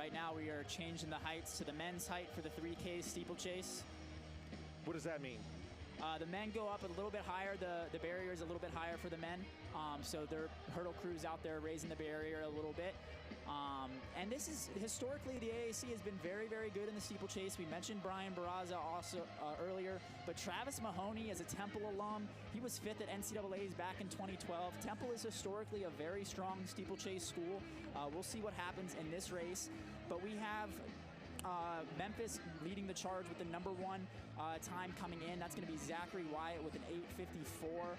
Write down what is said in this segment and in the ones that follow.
right now we are changing the heights to the men's height for the 3K steeplechase. What does that mean? The men go up a little bit higher. The barrier is a little bit higher for the men. So their hurdle crews out there raising the barrier a little bit. And this is, historically, the AAC has been very, very good in the steeplechase. We mentioned Brian Barraza also earlier, but Travis Mahoney is a Temple alum. He was 5th at NCAA's back in 2012. Temple is historically a very strong steeplechase school. We'll see what happens in this race. But we have Memphis leading the charge with the #1 time coming in. That's going to be Zachary Wyatt with an 8:54.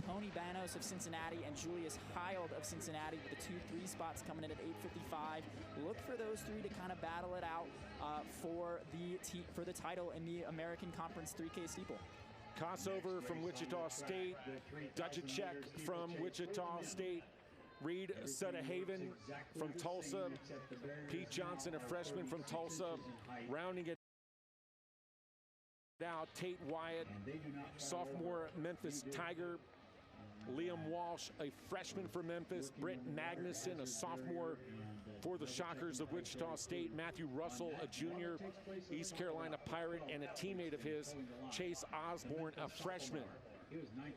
Tony Banos of Cincinnati and Julius Heald of Cincinnati with the 2-3 spots coming in at 8:55. Look for those three to kind of battle it out for the title in the American Conference 3K steeple. Kossover from Wichita State, Dutchacek from Wichita State, Reed Suttahaven from Tulsa, Pete Johnson, a freshman from Tulsa, rounding it out, Tate Wyatt, sophomore Memphis Tiger, Liam Walsh, a freshman from Memphis, Britt Magnuson, a sophomore for the Shockers of Wichita State, Matthew Russell, a junior, East Carolina Pirate, and a teammate of his, Chase Osborne, a freshman,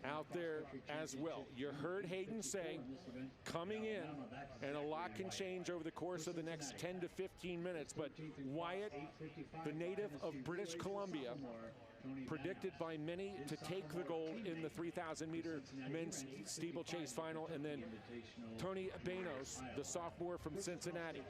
out there as well. You heard Hayden say, coming in, and a lot can change over the course of the next 10 to 15 minutes, but Wyatt, the native of British Columbia, predicted by many to take the gold in the 3,000-meter men's steeplechase final, and then Tony Banos, the sophomore from Cincinnati.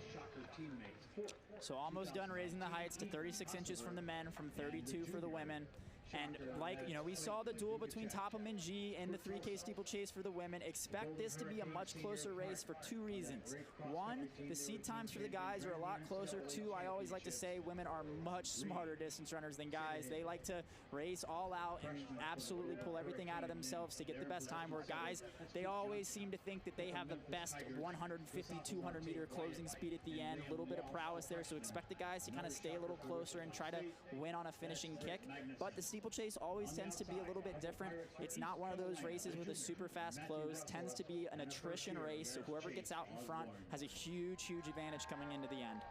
So almost done raising the heights to 36 inches from the men, from 32 for the women. And like, you know, we saw the duel between Topham and G in the 3K steeplechase for the women. Expect this to be a much closer race for 2 reasons. 1, the seat times for the guys are a lot closer. 2, I always like to say women are much smarter distance runners than guys. They like to race all out and absolutely pull everything out of themselves to get the best time, where guys, they always seem to think that they have the best 150, 200 meter closing speed at the end. A little bit of prowess there, so expect the guys to kind of stay a little closer and try to win on a finishing kick. But the steeplechase always tends to be a little bit different. It's not one of those races with a super fast close. Tends to be an attrition race, so whoever gets out in front has a huge, huge advantage coming into the end.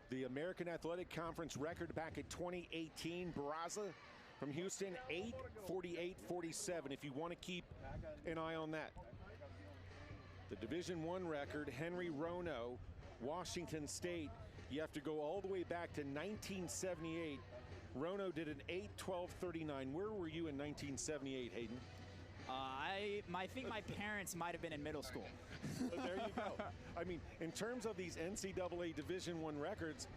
The American Athletic Conference record back in 2018, Barraza from Houston, 8:48.47, if you want to keep an eye on that. The Division I record, Henry Rono, Washington State, you have to go all the way back to 1978. Rono did an 8:12.39. Where were you in 1978, Hayden? I think my parents might have been in middle school. There you go. I mean, in terms of these NCAA Division I records,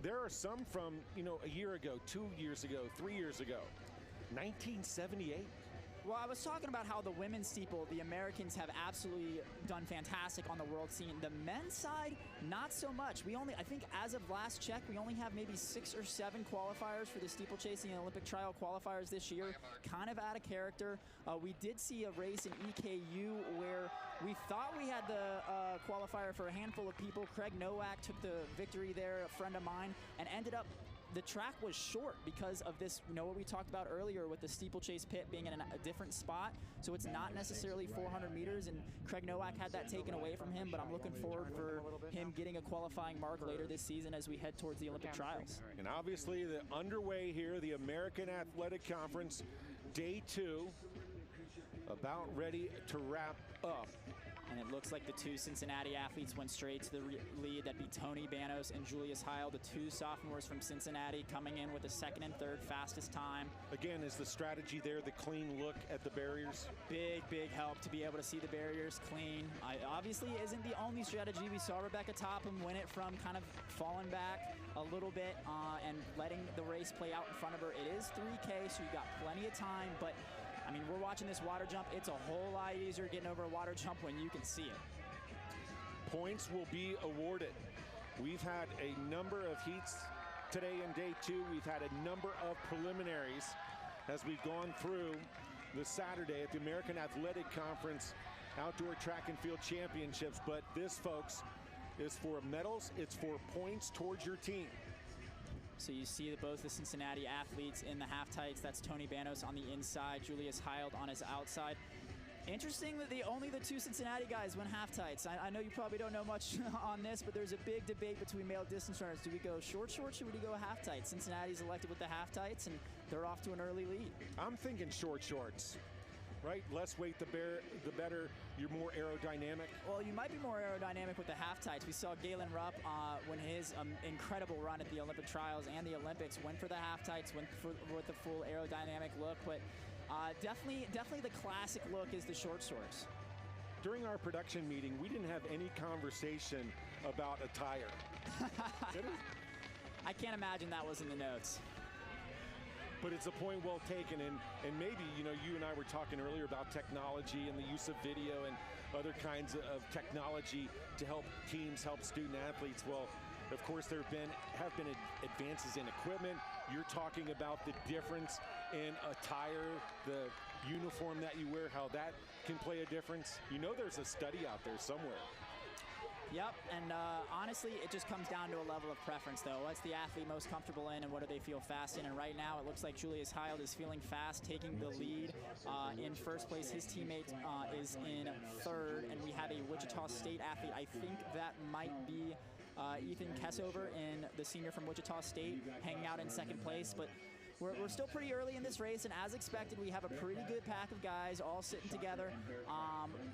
there are some from, you know, a year ago, 2 years ago, 3 years ago. 1978? Well, I was talking about how the women's steeple, the Americans have absolutely done fantastic on the world scene. The men's side, not so much. We only, I think as of last check, we only have maybe 6 or 7 qualifiers for the steeplechase and Olympic trial qualifiers this year. Kind of out of character. We did see a race in EKU where we thought we had the qualifier for a handful of people. Craig Nowak took the victory there, a friend of mine, and ended up, the track was short because of this, you know, what we talked about earlier with the steeplechase pit being in a different spot. So it's not necessarily 400 meters, and Craig Nowak had that taken away from him, but I'm looking forward for him getting a qualifying mark later this season as we head towards the Olympic trials. And obviously the underway here, the American Athletic Conference, day 2, about ready to wrap up. And it looks like the 2 Cincinnati athletes went straight to the lead. That'd be Tony Banos and Julius Heald, the 2 sophomores from Cincinnati, coming in with the 2nd and 3rd fastest time. Again, is the strategy there the clean look at the barriers? Big, big help to be able to see the barriers clean. Obviously isn't the only strategy. We saw Rebecca Topham win it from kind of falling back a little bit and letting the race play out in front of her. It is 3K, so you got plenty of time, but I mean, we're watching this water jump. It's a whole lot easier getting over a water jump when you can see it. Points will be awarded. We've had a number of heats today in day 2. We've had a number of preliminaries as we've gone through the Saturday at the American Athletic Conference Outdoor Track and Field Championships. But this, folks, is for medals. It's for points towards your team. So you see both the Cincinnati athletes in the half tights. That's Tony Banos on the inside, Julius Heald on his outside. Interesting that only the 2 Cincinnati guys went half tights. I know you probably don't know much on this, but there's a big debate between male distance runners. Do we go short shorts or do we go half tights? Cincinnati's elected with the half tights, and they're off to an early lead. I'm thinking short shorts. Right? Less weight, the better. You're more aerodynamic. Well, you might be more aerodynamic with the half tights. We saw Galen Rupp when his incredible run at the Olympic trials and the Olympics went for the half tights, with the full aerodynamic look. But definitely the classic look is the short shorts. During our production meeting, we didn't have any conversation about attire. Did we? I can't imagine that was in the notes. But it's a point well taken, and maybe, you know, you and I were talking earlier about technology and the use of video and other kinds of technology to help teams, help student athletes. Well, of course, there have been advances in equipment. You're talking about the difference in attire, the uniform that you wear, how that can play a difference. You know, there's a study out there somewhere. Yep, and honestly, it just comes down to a level of preference, though. What's the athlete most comfortable in, and what do they feel fast in? And right now, it looks like Julius Heald is feeling fast, taking the lead in first place. His teammate is in third, and we have a Wichita State athlete. I think that might be Ethan Kessover, the senior from Wichita State, hanging out in second place. But we're still pretty early in this race, and as expected, we have a pretty good pack of guys all sitting together,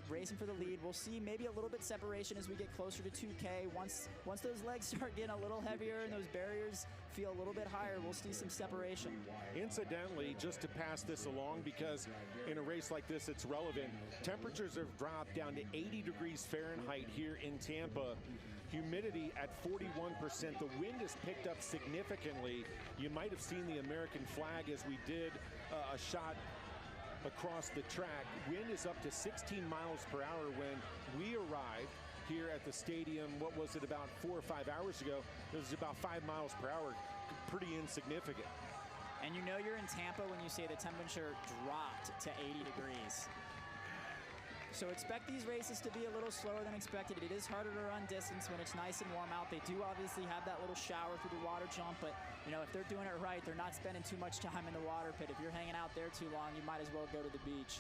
racing for the lead. We'll see maybe a little bit separation as we get closer to 2K. Once those legs start getting a little heavier and those barriers feel a little bit higher, we'll see some separation. Incidentally, just to pass this along, because in a race like this it's relevant, temperatures have dropped down to 80 degrees Fahrenheit here in Tampa. Humidity at 41%. The wind has picked up significantly. You might have seen the American flag as we did a shot across the track. Wind is up to 16 miles per hour when we arrived here at the stadium. What was it, about 4 or 5 hours ago? It was about 5 miles per hour. Pretty insignificant. And you know you're in Tampa when you say the temperature dropped to 80 degrees. So expect these races to be a little slower than expected. It is harder to run distance when it's nice and warm out. They do obviously have that little shower through the water jump, but you know, if they're doing it right, they're not spending too much time in the water pit. If you're hanging out there too long, you might as well go to the beach.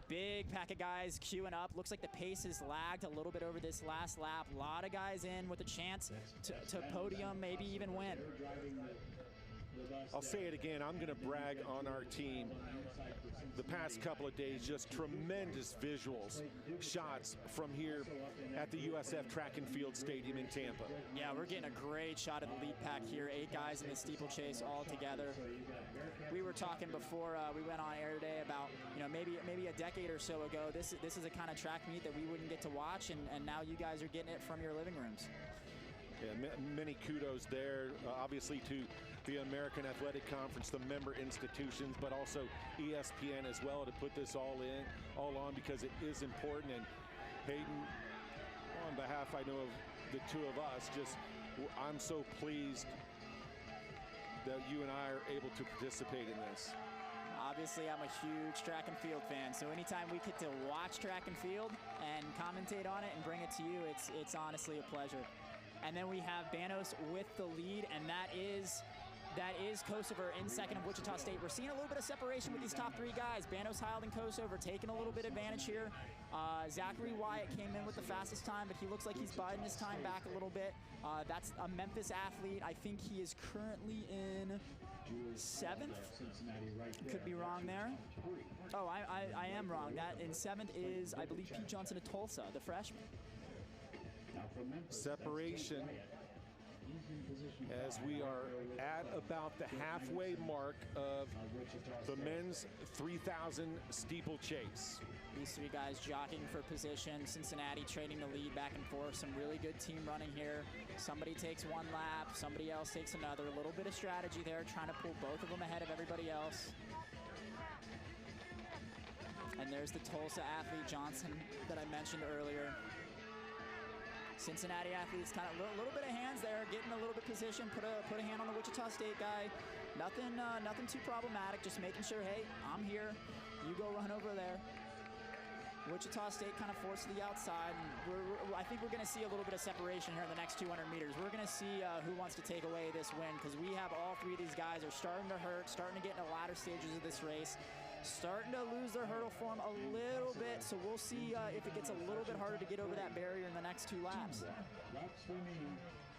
Big pack of guys queuing up. Looks like the pace has lagged a little bit over this last lap. A lot of guys in with a chance to podium, maybe even win. I'll say it again, I'm going to brag on our team. The past couple of days, just tremendous visuals, shots from here at the USF Track and Field Stadium in Tampa. Yeah, we're getting a great shot of the lead pack here. 8 guys in the steeplechase all together. We were talking before we went on air today about, you know, maybe a decade or so ago, this is a kind of track meet that we wouldn't get to watch, and now you guys are getting it from your living rooms. Yeah, many kudos there, obviously to the American Athletic Conference, the member institutions, but also ESPN as well to put this all on because it is important. And Hayden, on behalf, I know, of the two of us, I'm so pleased that you and I are able to participate in this. Obviously, I'm a huge track and field fan, so anytime we get to watch track and field and commentate on it and bring it to you, it's honestly a pleasure. And then we have Banos with the lead, and that is Kosover in second of Wichita State. We're seeing a little bit of separation with these top 3 guys. Banos, Heald, and Kosover taking a little bit advantage here. Zachary Wyatt came in with the fastest time, but he looks like he's biding his time back a little bit. That's a Memphis athlete. I think he is currently in 7th. Could be wrong there. Oh, I am wrong. That in 7th is, I believe, Pete Johnson of Tulsa, the freshman. Separation as we are at about the halfway mark of the men's 3,000 steeplechase. These 3 guys jockeying for position. Cincinnati trading the lead back and forth. Some really good team running here. Somebody takes 1 lap, somebody else takes another. A little bit of strategy there, trying to pull both of them ahead of everybody else. And there's the Tulsa athlete, Johnson, that I mentioned earlier. Cincinnati athletes, kind of a little bit of hands there, getting a little bit position, put a hand on the Wichita State guy. Nothing too problematic, just making sure, hey, I'm here, you go run over there. Wichita State kind of forced to the outside. And I think we're going to see a little bit of separation here in the next 200 meters. We're going to see who wants to take away this win, because we have all 3 of these guys are starting to hurt, starting to get in the latter stages of this race. starting to lose their hurdle form a little bit, so we'll see if it gets a little bit harder to get over that barrier in the next 2 laps.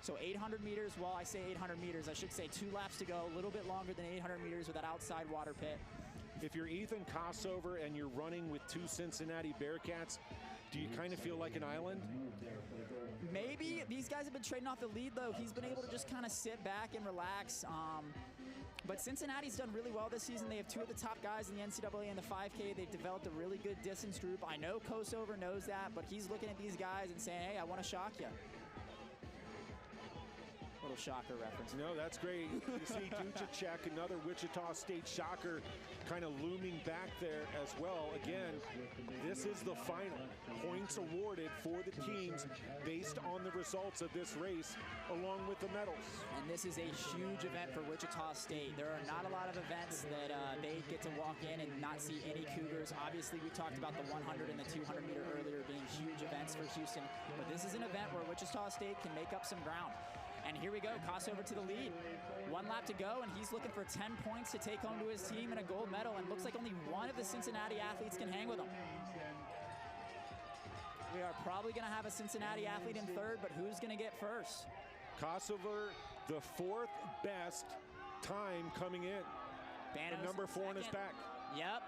So 800 meters, well, I say 800 meters, I should say 2 laps to go, a little bit longer than 800 meters with that outside water pit. If you're Ethan Kossover and you're running with 2 Cincinnati Bearcats, do you kind of feel like an island? Maybe. These guys have been trading off the lead, though. He's been able to just kind of sit back and relax. But Cincinnati's done really well this season. They have 2 of the top guys in the NCAA and the 5K. They've developed a really good distance group. I know Kossover knows that, but he's looking at these guys and saying, hey, I want to shock you. Little shocker reference. No, that's great. You see Duchacek, another Wichita State shocker, kind of looming back there as well. Again, this is the final. Points awarded for the teams based on the results of this race, along with the medals. And this is a huge event for Wichita State. There are not a lot of events that they get to walk in and not see any Cougars. Obviously, we talked about the 100 and the 200 meter earlier being huge events for Houston, but this is an event where Wichita State can make up some ground. And here we go, Kossover to the lead. 1 lap to go, and he's looking for 10 points to take home to his team and a gold medal, and looks like only one of the Cincinnati athletes can hang with him. We are probably gonna have a Cincinnati athlete in 3rd, but who's gonna get 1st? Kossover, the 4th best time coming in. Banos and number 4 in his back. Yep.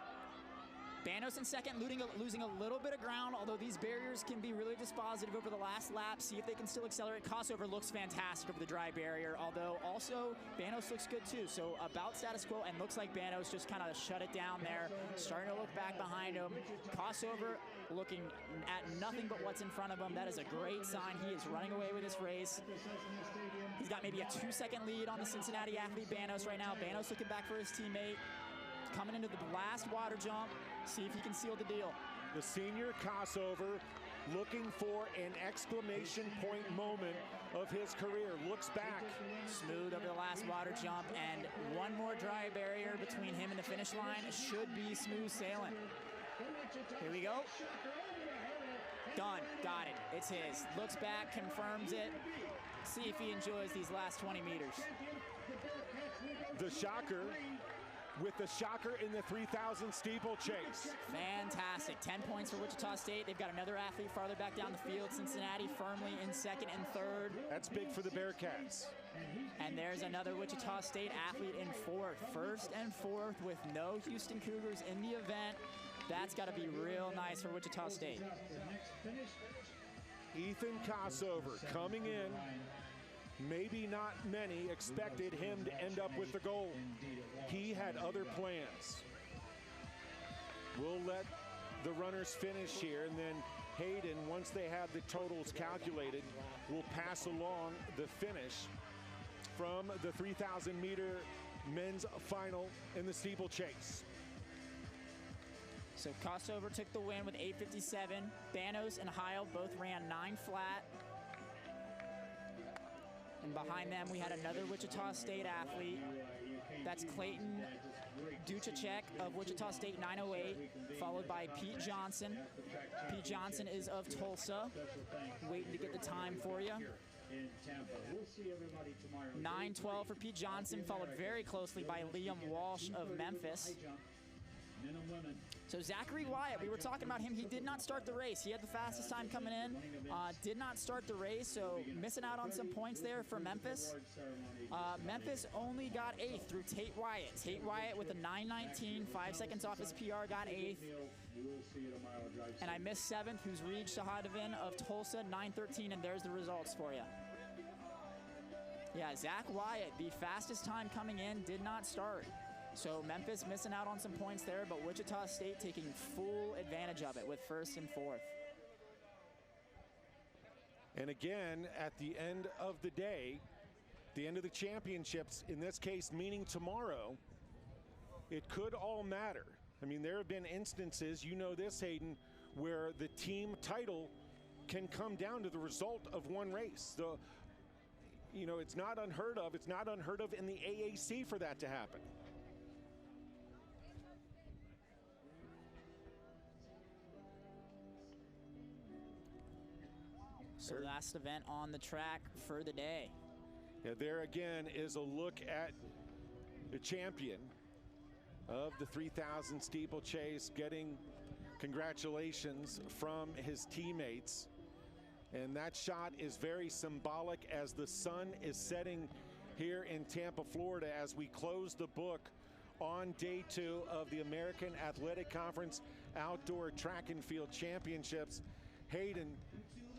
Banos in 2nd, losing a little bit of ground, although these barriers can be really dispositive over the last lap. See if they can still accelerate. Kossover looks fantastic over the dry barrier, although also Banos looks good too. So about status quo, and looks like Banos just kind of shut it down there. Starting to look back behind him. Kossover looking at nothing but what's in front of him. That is a great sign. He is running away with this race. He's got maybe a 2-second lead on the Cincinnati athlete Banos right now. Banos looking back for his teammate. Coming into the last water jump. See if he can seal the deal. The senior Kossover looking for an exclamation point moment of his career. Looks back. Smooth over the last water jump, and one more dry barrier between him and the finish line. Should be smooth sailing. Here we go. Done. Got it. It's his. Looks back, confirms it. See if he enjoys these last 20 meters. The shocker, with the shocker in the 3,000 steeplechase. Fantastic. 10 points for Wichita State. They've got another athlete farther back down the field. Cincinnati firmly in 2nd and 3rd. That's big for the Bearcats. And there's another Wichita State athlete in 4th. 1st and 4th with no Houston Cougars in the event. That's got to be real nice for Wichita State. Ethan Kossover coming in. Maybe not many expected him to end up with the gold. He had other plans. We'll let the runners finish here, and then Hayden, once they have the totals calculated, will pass along the finish from the 3,000 meter men's final in the steeplechase. So Kossover took the win with 8:57. Banos and Heil both ran 9 flat. And behind them, we had another Wichita State athlete. That's Clayton Duchacek of Wichita State, 9:08, followed by Pete Johnson. Pete Johnson is of Tulsa. Waiting to get the time for you. 9:12 for Pete Johnson, followed very closely by Liam Walsh of Memphis. So Zachary Wyatt, we were talking about him. He did not start the race. He had the fastest time coming in. Did not start the race, so missing out on some points there for Memphis. Memphis only got 8th through Tate Wyatt. Tate Wyatt with a 9:19, 5 seconds off his PR, got 8th. And I missed 7th, who's Reed Shahadovin of Tulsa, 9:13, and there's the results for you. Yeah, Zach Wyatt, the fastest time coming in, did not start. So Memphis missing out on some points there, but Wichita State taking full advantage of it with 1st and 4th. And again, at the end of the day, the end of the championships, in this case meaning tomorrow, it could all matter. I mean, there have been instances, you know this, Hayden, where the team title can come down to the result of one race. You know, it's not unheard of. It's not unheard of in the AAC for that to happen. So last event on the track for the day. Yeah, there again is a look at the champion. of the 3000 steeplechase getting congratulations from his teammates. And that shot is very symbolic as the sun is setting here in Tampa, Florida, as we close the book on day 2 of the American Athletic Conference Outdoor Track and Field Championships. Hayden,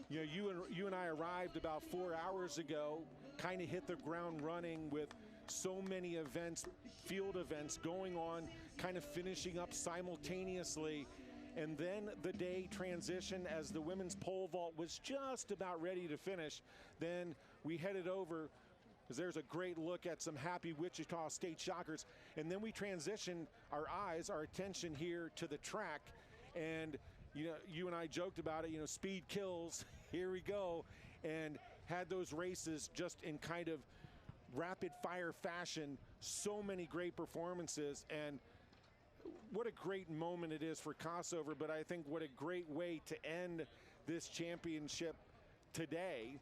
you know, you and I arrived about 4 hours ago, kind of hit the ground running with so many events, field events going on, kind of finishing up simultaneously. And then the day transitioned as the women's pole vault was just about ready to finish. Then we headed over, because there's a great look at some happy Wichita State Shockers. And then we transitioned our eyes, our attention here to the track. And you know, you and I joked about it, you know, speed kills, here we go. And had those races just in kind of rapid fire fashion, so many great performances. And what a great moment it is for Kosover, but I think what a great way to end this championship today,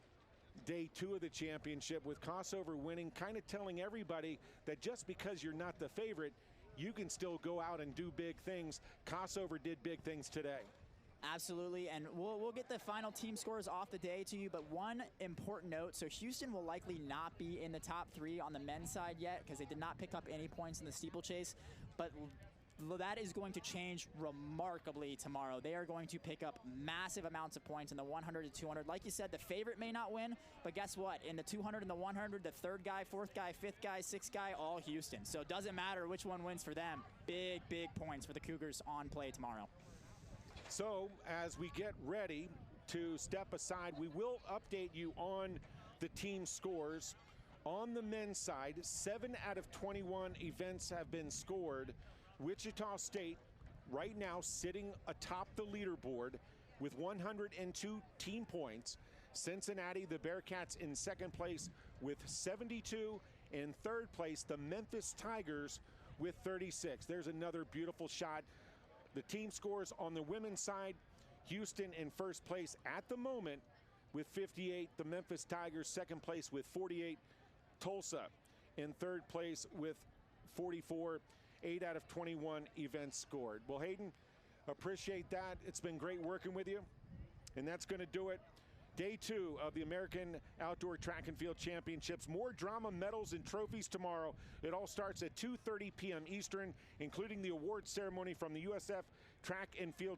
day 2 of the championship, with Kosover winning, kind of telling everybody that just because you're not the favorite, you can still go out and do big things. Kosover did big things today. Absolutely, and we'll get the final team scores off the day to you, but one important note, so Houston will likely not be in the top 3 on the men's side yet because they did not pick up any points in the steeplechase, but that is going to change remarkably tomorrow. They are going to pick up massive amounts of points in the 100 to 200. Like you said, the favorite may not win, but guess what? In the 200 and the 100, the 3rd guy, 4th guy, 5th guy, 6th guy, all Houston. So it doesn't matter which one wins for them. Big, big points for the Cougars on play tomorrow. So as we get ready to step aside, we will update you on the team scores. On the men's side, 7 out of 21 events have been scored. Wichita State right now sitting atop the leaderboard with 102 team points. Cincinnati, the Bearcats, in 2nd place with 72. In 3rd place, the Memphis Tigers with 36. There's another beautiful shot. The team scores on the women's side, Houston in 1st place at the moment with 58. The Memphis Tigers 2nd place with 48. Tulsa in 3rd place with 44. 8 out of 21 events scored. Well, Hayden, appreciate that. It's been great working with you. And that's going to do it. Day 2 of the American Outdoor Track and Field Championships. More drama, medals, and trophies tomorrow. It all starts at 2:30 p.m. Eastern, including the awards ceremony from the USF Track and Field